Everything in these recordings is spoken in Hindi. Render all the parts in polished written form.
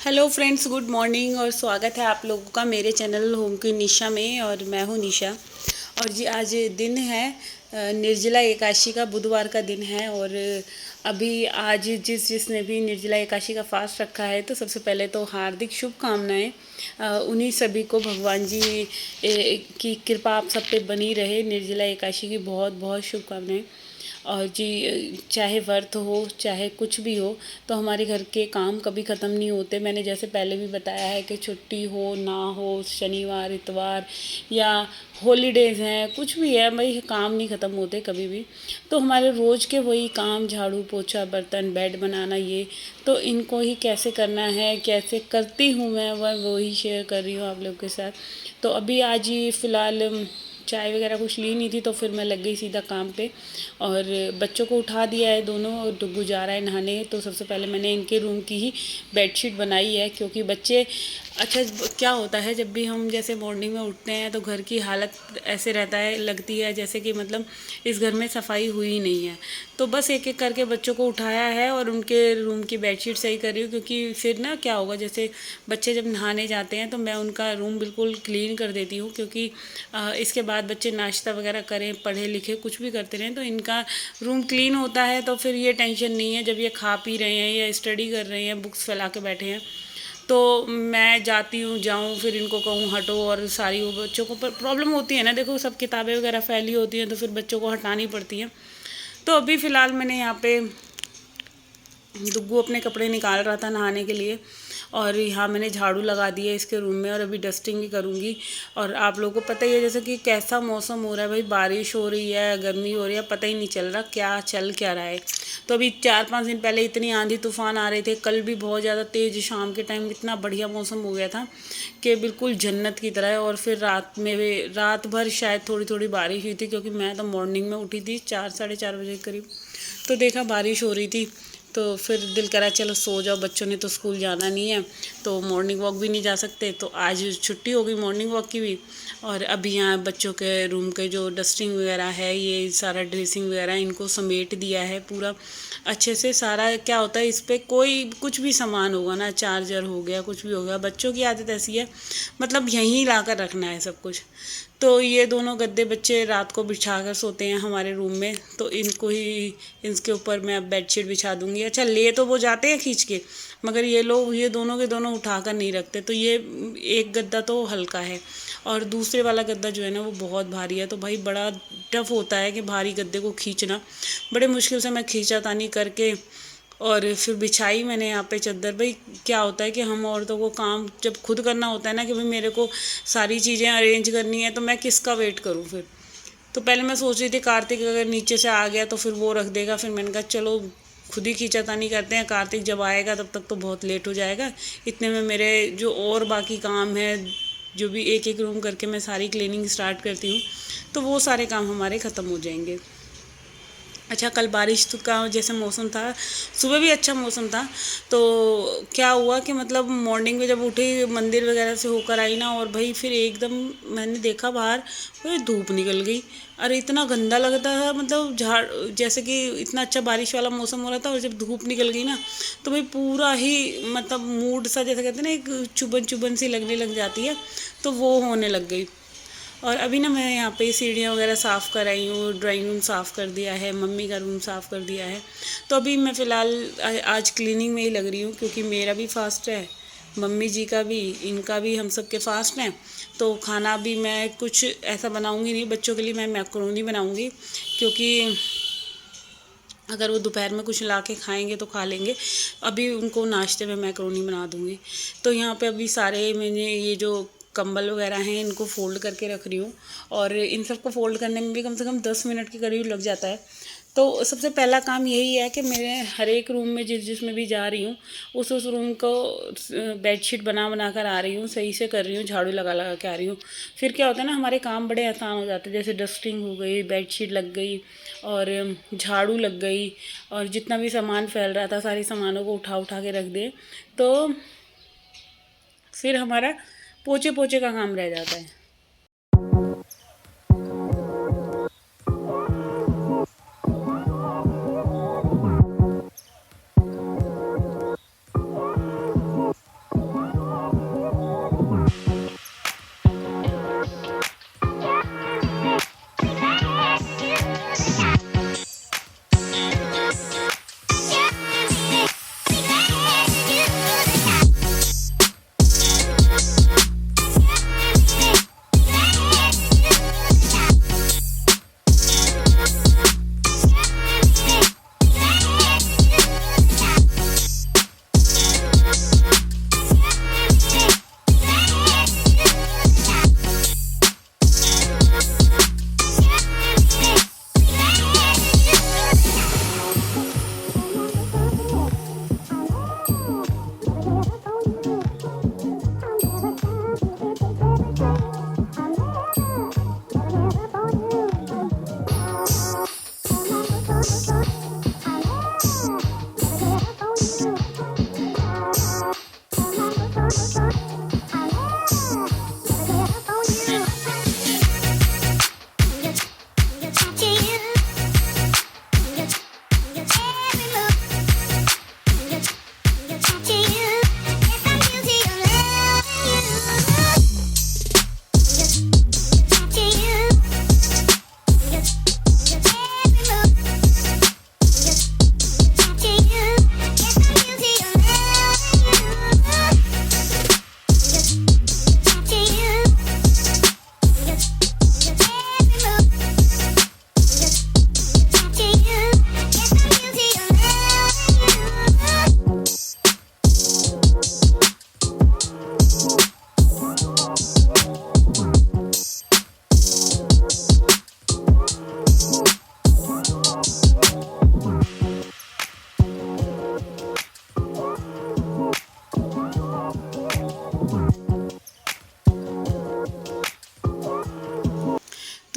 हेलो फ्रेंड्स, गुड मॉर्निंग और स्वागत है आप लोगों का मेरे चैनल होम की निशा में। और मैं हूँ निशा। और जी आज दिन है निर्जला एकादशी का, बुधवार का दिन है। और अभी आज जिसने भी निर्जला एकादशी का फास्ट रखा है तो सबसे पहले तो हार्दिक शुभकामनाएं। उन्हीं सभी को भगवान जी की कृपा आप सब पे बनी रहे। निर्जला एकादशी की बहुत बहुत शुभकामनाएं। और जी चाहे व्रत हो चाहे कुछ भी हो तो हमारे घर के काम कभी ख़त्म नहीं होते। मैंने जैसे पहले भी बताया है कि छुट्टी हो ना हो, शनिवार इतवार या हॉलीडेज़ हैं, कुछ भी है, भाई काम नहीं ख़त्म होते कभी भी। तो हमारे रोज़ के वही काम, झाड़ू पोछा बर्तन बेड बनाना, ये तो इनको ही कैसे करना है, कैसे करती हूँ मैं, वह वही शेयर कर रही हूँ आप लोगों के साथ। तो अभी आज ही फ़िलहाल चाय वगैरह कुछ ली नहीं थी तो फिर मैं लग गई सीधा काम पे। और बच्चों को उठा दिया है दोनों, और डुग्गू जा रहा है नहाने। तो सबसे पहले मैंने इनके रूम की ही बेडशीट बनाई है, क्योंकि बच्चे अच्छा क्या होता है, जब भी हम जैसे मॉर्निंग में उठते हैं तो घर की हालत ऐसे रहता है, लगती है जैसे कि मतलब इस घर में सफाई हुई ही नहीं है। तो बस एक एक करके बच्चों को उठाया है और उनके रूम की बेडशीट सही कर रही हूँ, क्योंकि फिर ना क्या होगा, जैसे बच्चे जब नहाने जाते हैं तो मैं उनका रूम बिल्कुल क्लीन कर देती हूँ, क्योंकि इसके बाद बच्चे नाश्ता वगैरह करें, पढ़े लिखे कुछ भी करते रहें तो इनका रूम क्लीन होता है। तो फिर ये टेंशन नहीं है, जब ये खा पी रहे हैं या स्टडी कर रहे हैं, बुक्स फैला के बैठे हैं, तो मैं जाती हूँ जाऊँ फिर इनको कहूँ हटो। और सारी वो बच्चों को प्रॉब्लम होती है ना, देखो सब किताबें वगैरह फैली होती हैं तो फिर बच्चों को हटानी पड़ती हैं। तो अभी फ़िलहाल मैंने यहाँ पे दुग्गू अपने कपड़े निकाल रहा था नहाने के लिए, और यहाँ मैंने झाड़ू लगा दिया इसके रूम में और अभी डस्टिंग भी करूँगी। और आप लोगों को पता ही है जैसे कि कैसा मौसम हो रहा है भाई, बारिश हो रही है, गर्मी हो रही है, पता ही नहीं चल रहा क्या चल क्या रहा है। तो अभी 4-5 दिन पहले इतनी आंधी तूफान आ रहे थे, कल भी बहुत ज़्यादा तेज़, शाम के टाइम इतना बढ़िया मौसम हो गया था कि बिल्कुल जन्नत की तरह है। और फिर रात में भी, रात भर शायद थोड़ी थोड़ी बारिश हुई थी, क्योंकि मैं तो मॉर्निंग में उठी थी 4-4:30 बजे के करीब, तो देखा बारिश हो रही थी। तो फिर दिल करा चलो सो जाओ, बच्चों ने तो स्कूल जाना नहीं है तो मॉर्निंग वॉक भी नहीं जा सकते, तो आज छुट्टी हो गई मॉर्निंग वॉक की भी। और अभी यहाँ बच्चों के रूम के जो डस्टिंग वगैरह है, ये सारा ड्रेसिंग वगैरह इनको समेट दिया है पूरा अच्छे से। सारा क्या होता है, इस पर कोई कुछ भी सामान होगा ना, चार्जर हो गया, कुछ भी हो गया, बच्चों की आदत ऐसी है, मतलब यहीं ला कर रखना है सब कुछ। तो ये दोनों गद्दे बच्चे रात को बिछा कर सोते हैं हमारे रूम में, तो इनको ही इसके ऊपर मैं अब बेडशीट बिछा दूंगी। अच्छा ले तो वो जाते हैं खींच के, मगर ये लोग ये दोनों के दोनों उठा कर नहीं रखते। तो ये एक गद्दा तो हल्का है और दूसरे वाला गद्दा जो है ना वो बहुत भारी है। तो भाई बड़ा टफ होता है कि भारी गद्दे को खींचना, बड़े मुश्किल से मैं खींचातानी करके और फिर बिछाई मैंने यहाँ पे चादर। भाई क्या होता है कि हम औरतों को काम जब खुद करना होता है ना, कि भाई मेरे को सारी चीज़ें अरेंज करनी है, तो मैं किसका वेट करूँ फिर। तो पहले मैं सोच रही थी कार्तिक अगर नीचे से आ गया तो फिर वो रख देगा, फिर मैंने कहा चलो खुद ही खींचातानी करते हैं, कार्तिक जब आएगा तब तक तो बहुत लेट हो जाएगा। इतने में मेरे जो और बाकी काम है, जो भी एक एक रूम करके मैं सारी क्लीनिंग स्टार्ट करती हूँ, तो वो सारे काम हमारे ख़त्म हो जाएंगे। अच्छा कल बारिश तो का जैसे मौसम था, सुबह भी अच्छा मौसम था। तो क्या हुआ कि मतलब मॉर्निंग में जब उठी, मंदिर वगैरह से होकर आई ना, और भाई फिर एकदम मैंने देखा बाहर, भाई धूप निकल गई। अरे इतना गंदा लगता था, मतलब झाड़, जैसे कि इतना अच्छा बारिश वाला मौसम हो रहा था और जब धूप निकल गई ना, तो भाई पूरा ही मतलब मूड सा, जैसे कहते हैं ना, एक चुभन चुभन सी लगने लग जाती है, तो वो होने लग गई। और अभी ना मैं यहाँ पे सीढ़ियाँ वगैरह साफ़ कर आई हूँ, ड्राइंग रूम साफ़ कर दिया है, मम्मी का रूम साफ़ कर दिया है। तो अभी मैं फ़िलहाल आज क्लीनिंग में ही लग रही हूँ, क्योंकि मेरा भी फास्ट है, मम्मी जी का भी, इनका भी, हम सब के फास्ट हैं। तो खाना भी मैं कुछ ऐसा बनाऊँगी नहीं, बच्चों के लिए मैं मैक्रोनी बनाऊँगी, क्योंकि अगर वो दोपहर में कुछ ला के खाएंगे तो खा लेंगे, अभी उनको नाश्ते में मैक्रोनी बना दूँगी। तो यहाँ पे अभी सारे मैंने ये जो कंबल वगैरह हैं इनको फ़ोल्ड करके रख रही हूँ, और इन सबको फ़ोल्ड करने में भी कम से कम 10 मिनट के करीब लग जाता है। तो सबसे पहला काम यही है कि मेरे हर एक रूम में जिसमें भी जा रही हूँ उस रूम को बेडशीट बना बना कर आ रही हूँ, सही से कर रही हूँ, झाड़ू लगा लगा के आ रही हूँ। फिर क्या होता है ना, हमारे काम बड़े आसान हो जाते हैं, जैसे डस्टिंग हो गई, बेडशीट लग गई और झाड़ू लग गई, और जितना भी सामान फैल रहा था सारे सामानों को उठा उठा के रख दिए, तो फिर हमारा पोछे पोछे का काम रह जाता है।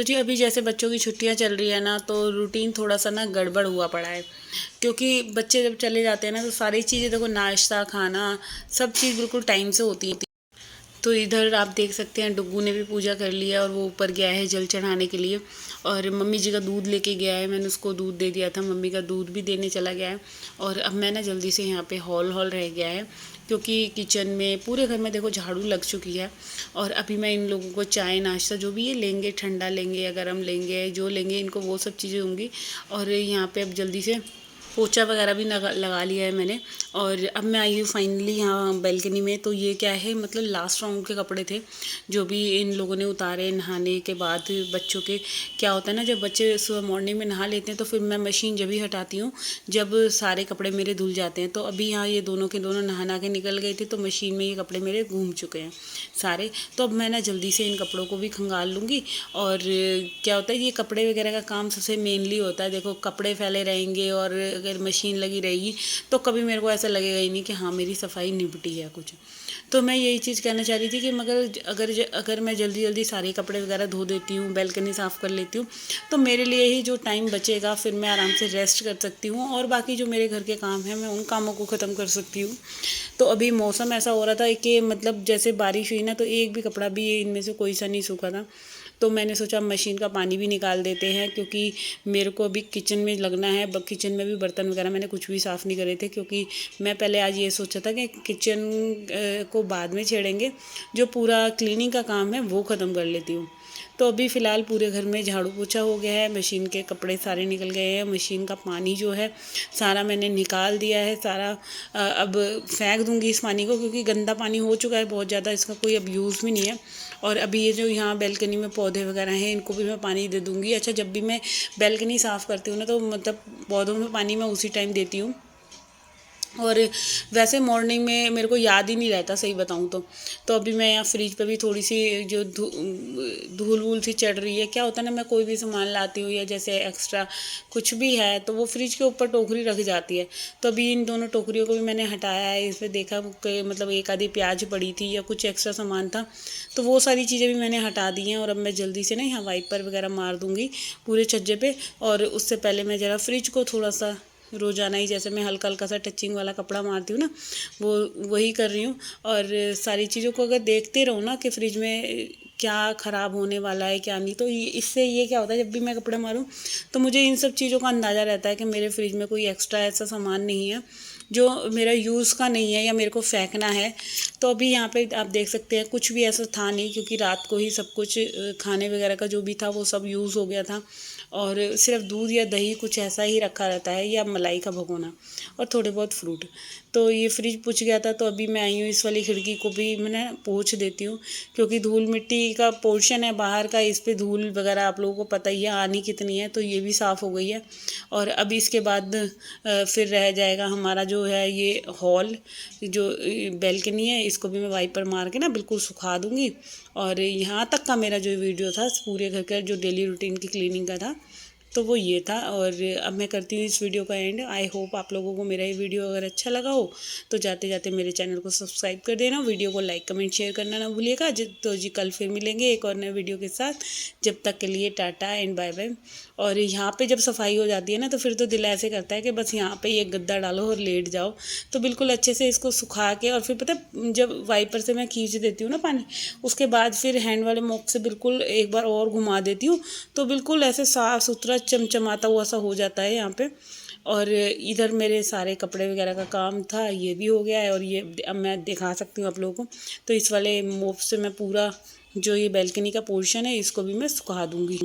तो जी अभी जैसे बच्चों की छुट्टियां चल रही है ना, तो रूटीन थोड़ा सा ना गड़बड़ हुआ पड़ा है। क्योंकि बच्चे जब चले जाते हैं ना, तो सारी चीज़ें देखो, नाश्ता खाना सब चीज़ बिल्कुल टाइम से होती है। तो इधर आप देख सकते हैं डुग्गू ने भी पूजा कर लिया और वो ऊपर गया है जल चढ़ाने के लिए। और मम्मी जी का दूध लेके गया है, मैंने उसको दूध दे दिया था, मम्मी का दूध भी देने चला गया है। और अब मैं ना जल्दी से यहाँ पे हॉल हॉल रह गया है, क्योंकि किचन में पूरे घर में देखो झाड़ू लग चुकी है। और अभी मैं इन लोगों को चाय नाश्ता जो भी ये लेंगे, ठंडा लेंगे या गर्म लेंगे, जो लेंगे इनको वो सब चीज़ें दूँगी। और यहाँ पे अब जल्दी से पोछा वगैरह भी लगा लिया है मैंने। और अब मैं आई हूँ फाइनली यहाँ बैल्कनी में। तो ये क्या है, मतलब लास्ट राउंड के कपड़े थे जो भी इन लोगों ने उतारे नहाने के बाद बच्चों के। क्या होता है ना, जब बच्चे सुबह मॉर्निंग में नहा लेते हैं तो फिर मैं मशीन जब ही हटाती हूँ जब सारे कपड़े मेरे धुल जाते हैं। तो अभी यहाँ ये दोनों के दोनों नहा के निकल गए थे, तो मशीन में ये कपड़े मेरे घूम चुके हैं सारे। तो अब मैं ना जल्दी से इन कपड़ों को भी खंगाल लूँगी। और क्या होता है, ये कपड़े वगैरह का काम सबसे मेनली होता है। देखो कपड़े फैले रहेंगे और अगर मशीन लगी रहेगी तो कभी मेरे को ऐसा लगेगा ही नहीं कि हाँ मेरी सफाई निपटी है कुछ। तो मैं यही चीज़ कहना चाह रही थी कि मगर अगर मैं जल्दी जल्दी सारे कपड़े वगैरह धो देती हूँ, बैल्कनी साफ़ कर लेती हूँ, तो मेरे लिए ही जो टाइम बचेगा फिर मैं आराम से रेस्ट कर सकती हूँ और बाकी जो मेरे घर के काम हैं मैं उन कामों को ख़त्म कर सकती हूँ। तो अभी मौसम ऐसा हो रहा था कि मतलब जैसे बारिश हुई ना, तो एक भी कपड़ा भी इनमें से कोई सा नहीं सूखा था। तो मैंने सोचा मशीन का पानी भी निकाल देते हैं, क्योंकि मेरे को अभी किचन में लगना है। किचन में भी बर्तन वगैरह मैंने कुछ भी साफ़ नहीं करे थे, क्योंकि मैं पहले आज ये सोचा था कि किचन को बाद में छेड़ेंगे, जो पूरा क्लीनिंग का काम है वो ख़त्म कर लेती हूँ। तो अभी फ़िलहाल पूरे घर में झाड़ू पोछा हो गया है, मशीन के कपड़े सारे निकल गए हैं, मशीन का पानी जो है सारा मैंने निकाल दिया है सारा। अब फेंक दूँगी इस पानी को, क्योंकि गंदा पानी हो चुका है बहुत ज़्यादा, इसका कोई अब यूज़ भी नहीं है। और अभी ये जो यहाँ बैल्कनी में पौधे वगैरह हैं इनको भी मैं पानी दे दूँगी। अच्छा, जब भी मैं बैल्कनी साफ़ करती हूँ ना, तो मतलब पौधों में पानी मैं उसी टाइम देती हूँ। और वैसे मॉर्निंग में मेरे को याद ही नहीं रहता, सही बताऊँ तो अभी मैं यहाँ फ्रिज पे भी थोड़ी सी जो धूल वूल सी चढ़ रही है। क्या होता है ना, मैं कोई भी सामान लाती हूँ या जैसे एक्स्ट्रा कुछ भी है तो वो फ्रिज के ऊपर टोकरी रख जाती है। तो अभी इन दोनों टोकरियों को भी मैंने हटाया है। इसमें देखा कि मतलब एक आधी प्याज पड़ी थी या कुछ एक्स्ट्रा सामान था, तो वो सारी चीज़ें भी मैंने हटा दी हैं। और अब मैं जल्दी से ना यहाँ वाइपर वगैरह मार दूँगी पूरे छज्जे पे। और उससे पहले मैं ज़रा फ्रिज को थोड़ा सा रोज़ाना ही जैसे मैं हल्का हल्का सा टचिंग वाला कपड़ा मारती हूँ ना, वो वही कर रही हूँ। और सारी चीज़ों को अगर देखते रहो ना कि फ्रिज में क्या ख़राब होने वाला है क्या नहीं, तो इससे ये क्या होता है, जब भी मैं कपड़े मारूँ तो मुझे इन सब चीज़ों का अंदाज़ा रहता है कि मेरे फ्रिज में कोई एक्स्ट्रा ऐसा सामान नहीं है जो मेरा यूज़ का नहीं है या मेरे को फेंकना है। तो अभी यहाँ पे आप देख सकते हैं कुछ भी ऐसा था नहीं, क्योंकि रात को ही सब कुछ खाने वगैरह का जो भी था वो सब यूज़ हो गया था। और सिर्फ दूध या दही कुछ ऐसा ही रखा रहता है, या मलाई का भगोना और थोड़े बहुत फ्रूट। तो ये फ्रिज पूछ गया था, तो अभी मैं आई हूँ इस वाली खिड़की को भी मैंने पोंछ देती हूँ, क्योंकि धूल मिट्टी का पोर्शन है बाहर का, इस पे धूल वगैरह आप लोगों को पता ही है आनी कितनी है। तो ये भी साफ़ हो गई है। और अब इसके बाद फिर रह जाएगा हमारा जो है ये हॉल, जो बैल्कनी है, इसको भी मैं वाइपर मार के ना बिल्कुल सुखा दूँगी। और यहाँ तक का मेरा जो वीडियो था पूरे घर का जो डेली रूटीन की क्लीनिंग का था, तो वो ये था। और अब मैं करती हूँ इस वीडियो का एंड। आई होप आप लोगों को मेरा ये वीडियो अगर अच्छा लगा हो तो जाते जाते मेरे चैनल को सब्सक्राइब कर देना, वीडियो को लाइक कमेंट शेयर करना ना भूलिएगा। तो जी कल फिर मिलेंगे एक और नए वीडियो के साथ। जब तक के लिए टाटा एंड बाय बाय। और यहाँ पे जब सफाई हो जाती है ना, तो फिर तो दिल ऐसे करता है कि बस यहाँ पे ये गद्दा डालो और लेट जाओ। तो बिल्कुल अच्छे से इसको सुखा के, और फिर पता है जब वाइपर से मैं खींच देती हूँ ना पानी, उसके बाद फिर हैंड वाले मॉप से बिल्कुल एक बार और घुमा देती हूँ, तो बिल्कुल ऐसे साफ़ सुथरा चमचमाता हुआ सा हो जाता है यहाँ पे। और इधर मेरे सारे कपड़े वगैरह का काम था, ये भी हो गया है। और ये अब मैं दिखा सकती हूँ आप लोगों को। तो इस वाले मोप से मैं पूरा जो ये बैल्कनी का पोर्शन है इसको भी मैं सुखा दूँगी।